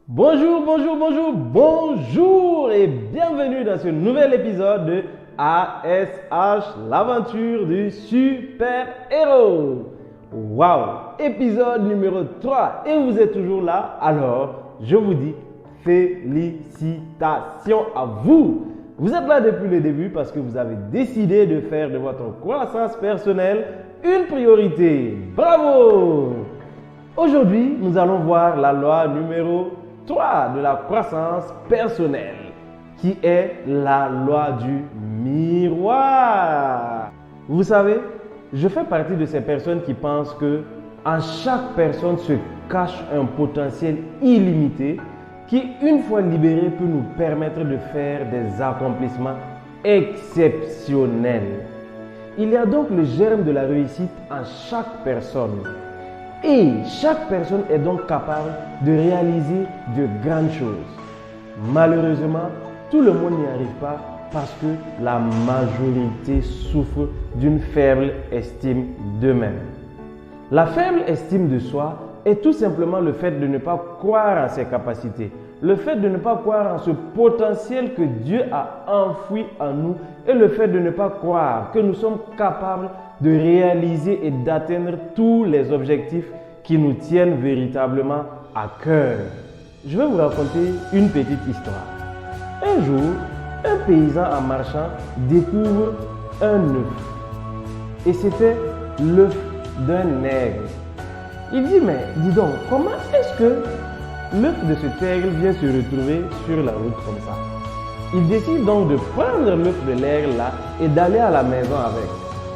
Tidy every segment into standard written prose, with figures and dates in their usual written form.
Bonjour et bienvenue dans ce nouvel épisode de ASH, l'aventure du super-héros. Waouh, épisode numéro 3 et vous êtes toujours là, alors je vous dis félicitations à vous. Vous êtes là depuis le début parce que vous avez décidé de faire de votre croissance personnelle une priorité. Bravo! Aujourd'hui, nous allons voir la loi numéro 3 de la croissance personnelle, qui est la loi du miroir. Vous savez, je fais partie de ces personnes qui pensent que en chaque personne se cache un potentiel illimité qui, une fois libéré, peut nous permettre de faire des accomplissements exceptionnels. Il y a donc le germe de la réussite en chaque personne. Et chaque personne est donc capable de réaliser de grandes choses. Malheureusement, tout le monde n'y arrive pas parce que la majorité souffre d'une faible estime d'eux-mêmes. La faible estime de soi est tout simplement le fait de ne pas croire en ses capacités, le fait de ne pas croire en ce potentiel que Dieu a enfoui en nous et le fait de ne pas croire que nous sommes capables de réaliser et d'atteindre tous les objectifs qui nous tiennent véritablement à cœur. Je vais vous raconter une petite histoire. Un jour, un paysan en marchant découvre un œuf. Et c'était l'œuf d'un aigle. Il dit, mais dis donc, comment est-ce que l'œuf de cet aigle vient se retrouver sur la route comme ça? Il décide donc de prendre l'œuf de l'aigle là et d'aller à la maison avec.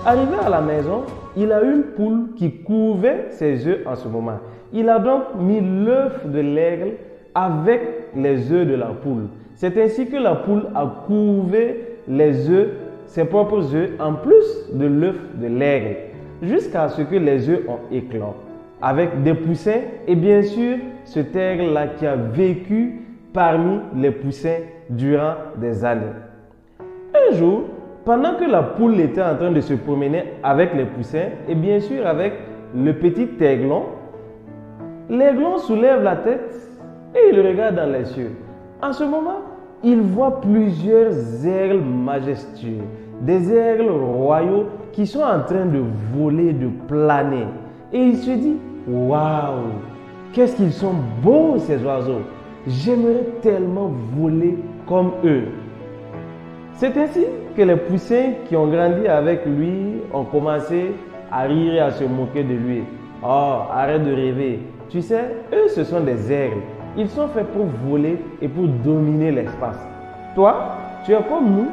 Arrivé à la maison, il a une poule qui couvait ses œufs en ce moment. Il a donc mis l'œuf de l'aigle avec les œufs de la poule. C'est ainsi que la poule a couvé les œufs, ses propres œufs, en plus de l'œuf de l'aigle, jusqu'à ce que les œufs ont éclos, avec des poussins et bien sûr cet aigle-là qui a vécu parmi les poussins durant des années. Un jour, pendant que la poule était en train de se promener avec les poussins et bien sûr avec le petit aiglon, l'aiglon soulève la tête et il regarde dans les cieux. En ce moment, il voit plusieurs aigles majestueux, des aigles royaux qui sont en train de voler, de planer. Et il se dit, waouh, qu'est-ce qu'ils sont beaux ces oiseaux! J'aimerais tellement voler comme eux. C'est ainsi que les poussins qui ont grandi avec lui ont commencé à rire et à se moquer de lui. Oh, arrête de rêver. Tu sais, eux, ce sont des aigles. Ils sont faits pour voler et pour dominer l'espace. Toi, tu es comme nous.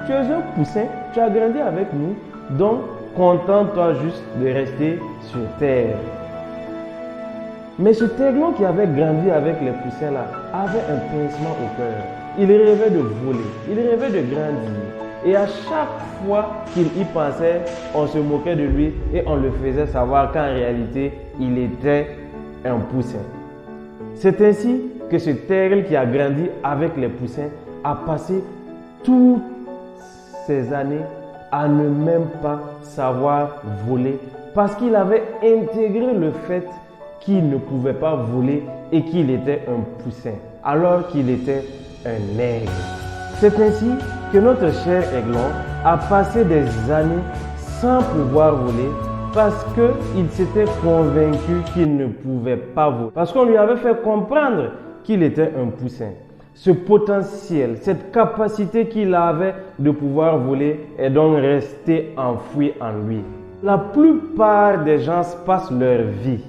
Tu es un poussin. Tu as grandi avec nous. Donc, contente-toi juste de rester sur terre. Mais ce aiglon qui avait grandi avec les poussins là avait un pincement au cœur. Il rêvait de voler, il rêvait de grandir. Et à chaque fois qu'il y pensait, on se moquait de lui et on le faisait savoir qu'en réalité, il était un poussin. C'est ainsi que ce aigle qui a grandi avec les poussins a passé toutes ces années à ne même pas savoir voler parce qu'il avait intégré le fait qu'il ne pouvait pas voler et qu'il était un poussin alors qu'il était un aigle. C'est ainsi que notre cher aiglon a passé des années sans pouvoir voler parce qu'il s'était convaincu qu'il ne pouvait pas voler. Parce qu'on lui avait fait comprendre qu'il était un poussin. Ce potentiel, cette capacité qu'il avait de pouvoir voler est donc resté enfoui en lui. La plupart des gens passent leur vie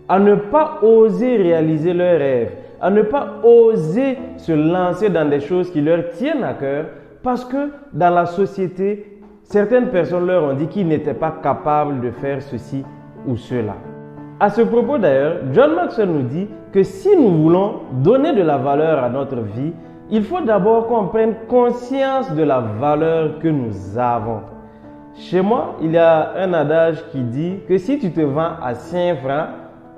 à ne pas oser réaliser leurs rêves, à ne pas oser se lancer dans des choses qui leur tiennent à cœur parce que dans la société, certaines personnes leur ont dit qu'ils n'étaient pas capables de faire ceci ou cela. À ce propos d'ailleurs, John Maxwell nous dit que si nous voulons donner de la valeur à notre vie, il faut d'abord qu'on prenne conscience de la valeur que nous avons. Chez moi, il y a un adage qui dit que si tu te vends à 5 francs,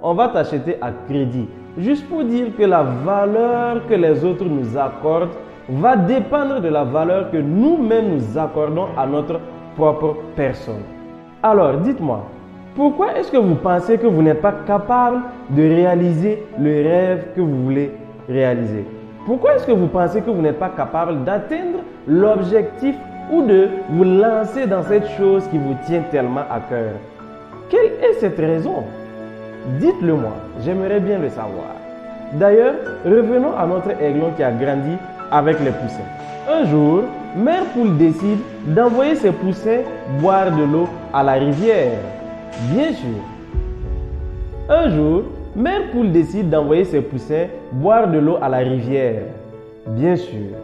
on va t'acheter à crédit. Juste pour dire que la valeur que les autres nous accordent va dépendre de la valeur que nous-mêmes nous accordons à notre propre personne. Alors, dites-moi, pourquoi est-ce que vous pensez que vous n'êtes pas capable de réaliser le rêve que vous voulez réaliser? Pourquoi est-ce que vous pensez que vous n'êtes pas capable d'atteindre l'objectif ou de vous lancer dans cette chose qui vous tient tellement à cœur? Quelle est cette raison? Dites-le moi, j'aimerais bien le savoir. D'ailleurs, revenons à notre aiglon qui a grandi avec les poussins. Un jour, Mère Poule décide d'envoyer ses poussins boire de l'eau à la rivière. Bien sûr. Un jour, Mère Poule décide d'envoyer ses poussins boire de l'eau à la rivière. Bien sûr.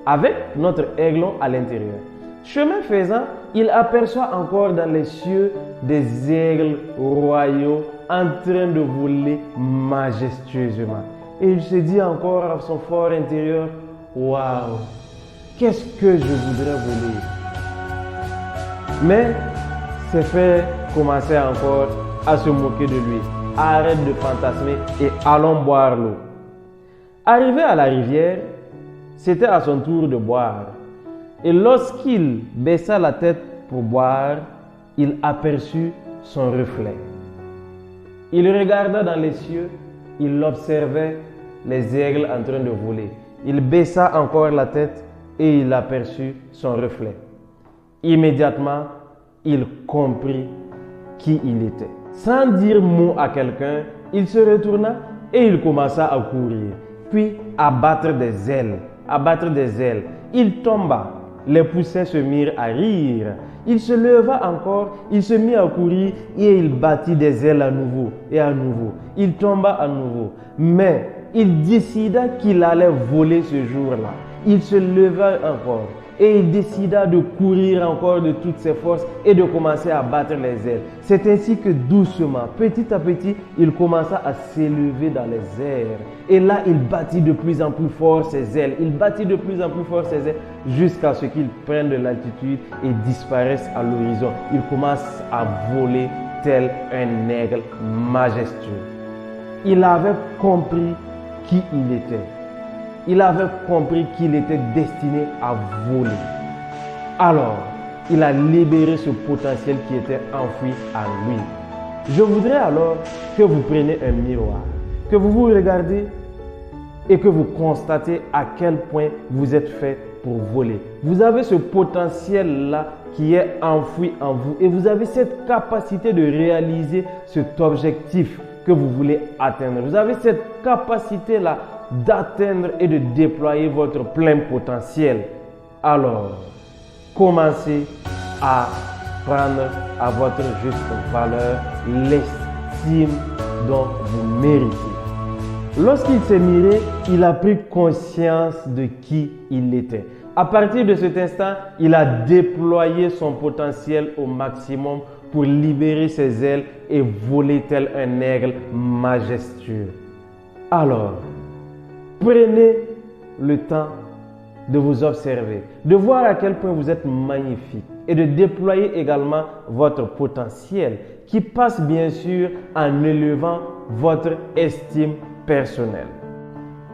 Avec notre aiglon à l'intérieur. Chemin faisant, il aperçoit encore dans les cieux des aigles royaux en train de voler majestueusement. Et il se dit encore à son fort intérieur, « Waouh, qu'est-ce que je voudrais voler ?» Mais ses frères commençaient encore à se moquer de lui. « Arrête de fantasmer et allons boire l'eau. » Arrivé à la rivière, c'était à son tour de boire. Et lorsqu'il baissa la tête pour boire, il aperçut son reflet. Il regarda dans les cieux, il observait les aigles en train de voler. Il baissa encore la tête et il aperçut son reflet. Immédiatement, il comprit qui il était. Sans dire mot à quelqu'un, il se retourna et il commença à courir, puis à battre des ailes, Il tomba. Les poussins se mirent à rire. Il se leva encore, il se mit à courir et il battit des ailes à nouveau et à nouveau. Il tomba à nouveau. Mais il décida qu'il allait voler ce jour-là. Il se leva encore et il décida de courir encore de toutes ses forces et de commencer à battre les ailes. C'est ainsi que doucement, petit à petit, il commença à s'élever dans les airs. Et là, il battit de plus en plus fort ses ailes. Jusqu'à ce qu'il prenne de l'altitude et disparaisse à l'horizon. Il commence à voler tel un aigle majestueux. Il avait compris qui il était. Il avait compris qu'il était destiné à voler. Alors, il a libéré ce potentiel qui était enfoui en lui. Je voudrais alors que vous preniez un miroir, que vous vous regardez et que vous constatez à quel point vous êtes fait pour voler. Vous avez ce potentiel-là qui est enfoui en vous et vous avez cette capacité de réaliser cet objectif que vous voulez atteindre. Vous avez cette capacité-là d'atteindre et de déployer votre plein potentiel. Alors, commencez à prendre à votre juste valeur l'estime dont vous méritez. Lorsqu'il s'est miré, il a pris conscience de qui il était. À partir de cet instant, il a déployé son potentiel au maximum pour libérer ses ailes et voler tel un aigle majestueux. Alors, prenez le temps de vous observer, de voir à quel point vous êtes magnifique et de déployer également votre potentiel qui passe bien sûr en élevant votre estime personnelle.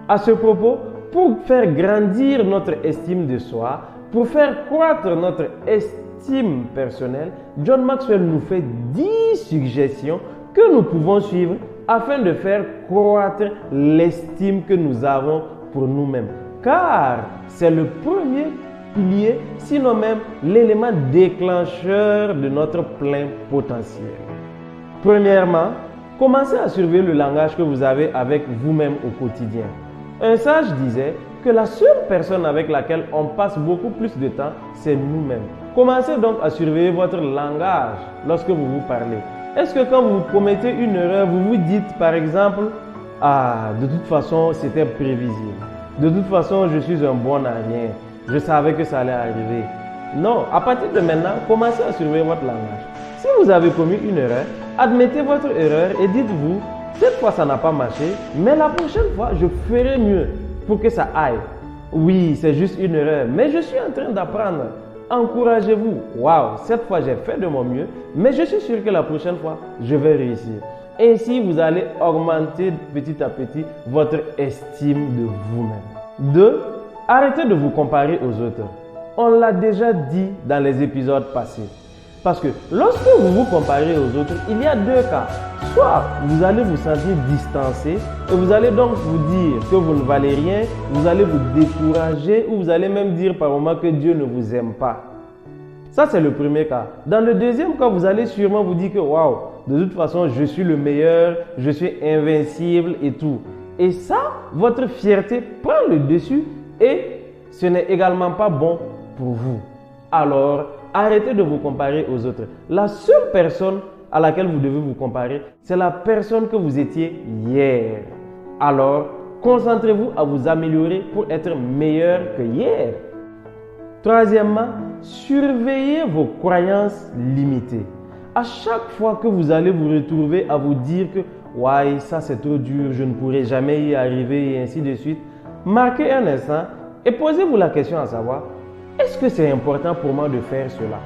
À ce propos, pour faire grandir notre estime de soi, pour faire croître notre estime personnelle, John Maxwell nous fait 10 suggestions que nous pouvons suivre afin de faire croître l'estime que nous avons pour nous-mêmes. Car c'est le premier pilier, sinon même l'élément déclencheur de notre plein potentiel. Premièrement, commencez à surveiller le langage que vous avez avec vous-même au quotidien. Un sage disait que la seule personne avec laquelle on passe beaucoup plus de temps, c'est nous-mêmes. Commencez donc à surveiller votre langage lorsque vous vous parlez. Est-ce que quand vous commettez une erreur, vous vous dites par exemple « Ah, de toute façon, c'était prévisible. De toute façon, je suis un bon à rien. Je savais que ça allait arriver. » Non, à partir de maintenant, commencez à surveiller votre langage. Si vous avez commis une erreur, admettez votre erreur et dites-vous « Cette fois, ça n'a pas marché, mais la prochaine fois, je ferai mieux pour que ça aille. » Oui, c'est juste une erreur, mais je suis en train d'apprendre. Encouragez-vous. Waouh, cette fois, j'ai fait de mon mieux, mais je suis sûr que la prochaine fois, je vais réussir. Ainsi, vous allez augmenter petit à petit votre estime de vous-même. 2. Arrêtez de vous comparer aux autres. On l'a déjà dit dans les épisodes passés. Parce que lorsque vous vous comparez aux autres, il y a deux cas. Soit vous allez vous sentir distancé et vous allez donc vous dire que vous ne valez rien, vous allez vous décourager ou vous allez même dire par moments que Dieu ne vous aime pas. Ça, c'est le premier cas. Dans le deuxième cas, vous allez sûrement vous dire que waouh, de toute façon, je suis le meilleur, je suis invincible et tout. Et ça, votre fierté prend le dessus et ce n'est également pas bon pour vous. Alors, arrêtez de vous comparer aux autres. La seule personne à laquelle vous devez vous comparer, c'est la personne que vous étiez hier. Alors, concentrez-vous à vous améliorer pour être meilleur que hier. Troisièmement, surveillez vos croyances limitées. À chaque fois que vous allez vous retrouver à vous dire que ouais, ça c'est trop dur, je ne pourrai jamais y arriver et ainsi de suite, marquez un instant et posez-vous la question à savoir, est-ce que c'est important pour moi de faire cela?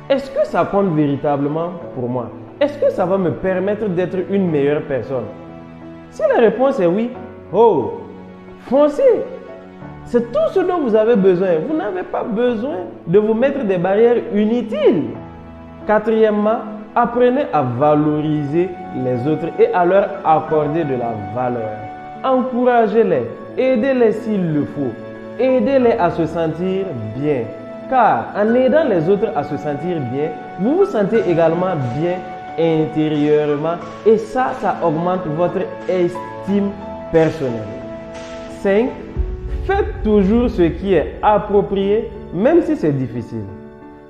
Est-ce que ça compte véritablement pour moi? Est-ce que ça va me permettre d'être une meilleure personne? Si la réponse est oui, oh, foncez! C'est tout ce dont vous avez besoin. Vous n'avez pas besoin de vous mettre des barrières inutiles. Quatrièmement, apprenez à valoriser les autres et à leur accorder de la valeur. Encouragez-les, aidez-les s'il le faut. Aidez-les à se sentir bien. Car en aidant les autres à se sentir bien, vous vous sentez également bien intérieurement et ça augmente votre estime personnelle. 5. Faites toujours ce qui est approprié, même si c'est difficile.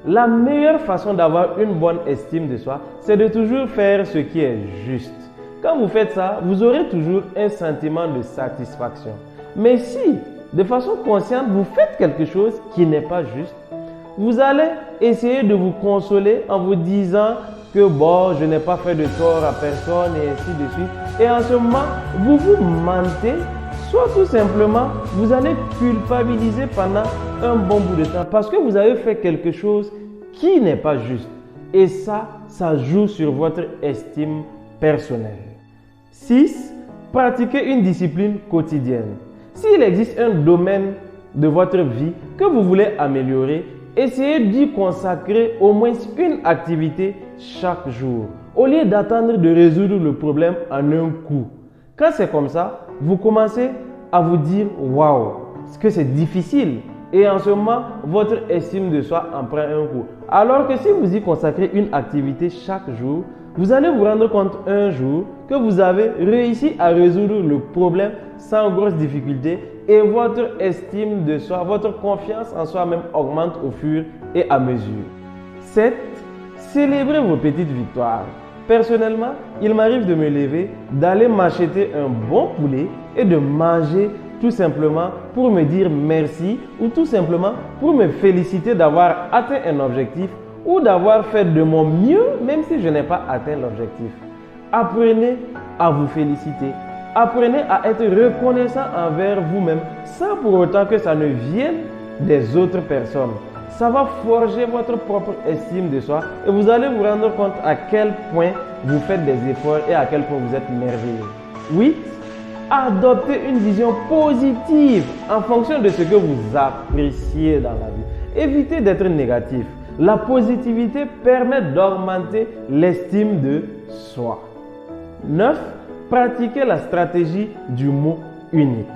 La meilleure façon d'avoir une bonne estime de soi, c'est de toujours faire ce qui est juste. Quand vous faites ça, vous aurez toujours un sentiment de satisfaction. Mais si, de façon consciente, vous faites quelque chose qui n'est pas juste, vous allez essayer de vous consoler en vous disant que bon, je n'ai pas fait de tort à personne et ainsi de suite. Et en ce moment, vous vous mentez, soit tout simplement, vous allez culpabiliser pendant un bon bout de temps parce que vous avez fait quelque chose qui n'est pas juste. Et ça joue sur votre estime personnelle. 6. Pratiquez une discipline quotidienne. S'il existe un domaine de votre vie que vous voulez améliorer, essayez d'y consacrer au moins une activité chaque jour, au lieu d'attendre de résoudre le problème en un coup. Quand c'est comme ça, vous commencez à vous dire « Waouh, que c'est difficile !» Et en ce moment, votre estime de soi en prend un coup. Alors que si vous y consacrez une activité chaque jour, vous allez vous rendre compte un jour que vous avez réussi à résoudre le problème sans grosse difficulté et votre estime de soi, votre confiance en soi-même augmente au fur et à mesure. 7. Célébrez vos petites victoires. Personnellement, il m'arrive de me lever, d'aller m'acheter un bon poulet et de manger tout simplement pour me dire merci ou tout simplement pour me féliciter d'avoir atteint un objectif ou d'avoir fait de mon mieux même si je n'ai pas atteint l'objectif. Apprenez à vous féliciter. Apprenez à être reconnaissant envers vous-même sans pour autant que ça ne vienne des autres personnes. Ça va forger votre propre estime de soi et vous allez vous rendre compte à quel point vous faites des efforts et à quel point vous êtes merveilleux. 8. Adoptez une vision positive en fonction de ce que vous appréciez dans la vie. Évitez d'être négatif. La positivité permet d'augmenter l'estime de soi. 9. Pratiquez la stratégie du mot unique.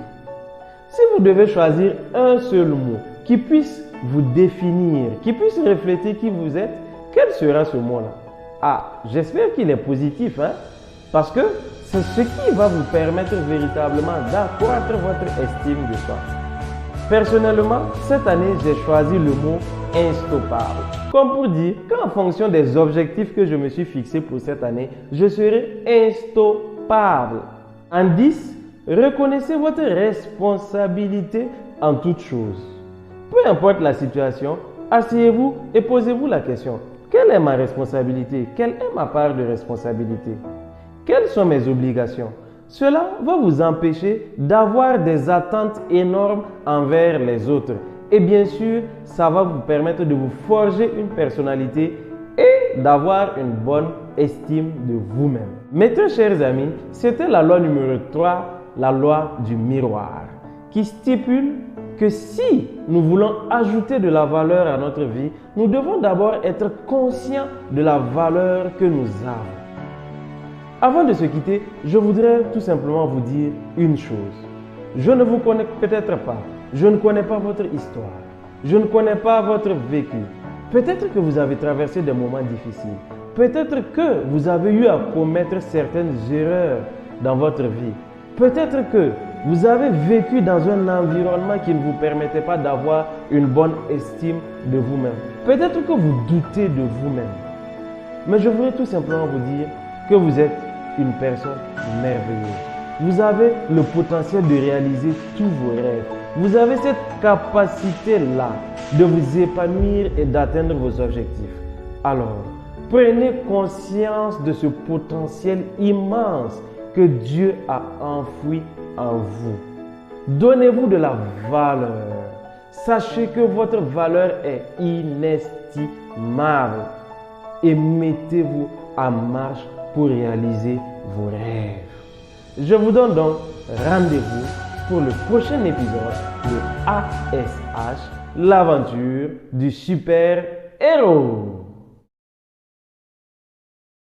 Si vous devez choisir un seul mot qui puisse vous définir, qui puisse refléter qui vous êtes, quel sera ce mot-là? Ah, j'espère qu'il est positif, parce que c'est ce qui va vous permettre véritablement d'accroître votre estime de soi. Personnellement, cette année, j'ai choisi le mot instoppable. Comme pour dire qu'en fonction des objectifs que je me suis fixés pour cette année, je serai instoppable. En 10, reconnaissez votre responsabilité en toutes choses. Peu importe la situation, asseyez-vous et posez-vous la question. Quelle est ma responsabilité? Quelle est ma part de responsabilité? Quelles sont mes obligations? Cela va vous empêcher d'avoir des attentes énormes envers les autres. Et bien sûr, ça va vous permettre de vous forger une personnalité et d'avoir une bonne estime de vous-même. Mes très chers amis, c'était la loi numéro 3, la loi du miroir, qui stipule que si nous voulons ajouter de la valeur à notre vie, nous devons d'abord être conscients de la valeur que nous avons. Avant de se quitter, je voudrais tout simplement vous dire une chose. Je ne vous connais peut-être pas. Je ne connais pas votre histoire. Je ne connais pas votre vécu. Peut-être que vous avez traversé des moments difficiles. Peut-être que vous avez eu à commettre certaines erreurs dans votre vie. Peut-être que vous avez vécu dans un environnement qui ne vous permettait pas d'avoir une bonne estime de vous-même. Peut-être que vous doutez de vous-même. Mais je voudrais tout simplement vous dire que vous êtes une personne merveilleuse. Vous avez le potentiel de réaliser tous vos rêves. Vous avez cette capacité-là de vous épanouir et d'atteindre vos objectifs. Alors, prenez conscience de ce potentiel immense que Dieu a enfoui en vous. Donnez-vous de la valeur. Sachez que votre valeur est inestimable et mettez-vous en marche pour réaliser vos rêves. Je vous donne donc rendez-vous pour le prochain épisode de ASH, l'aventure du super-héros.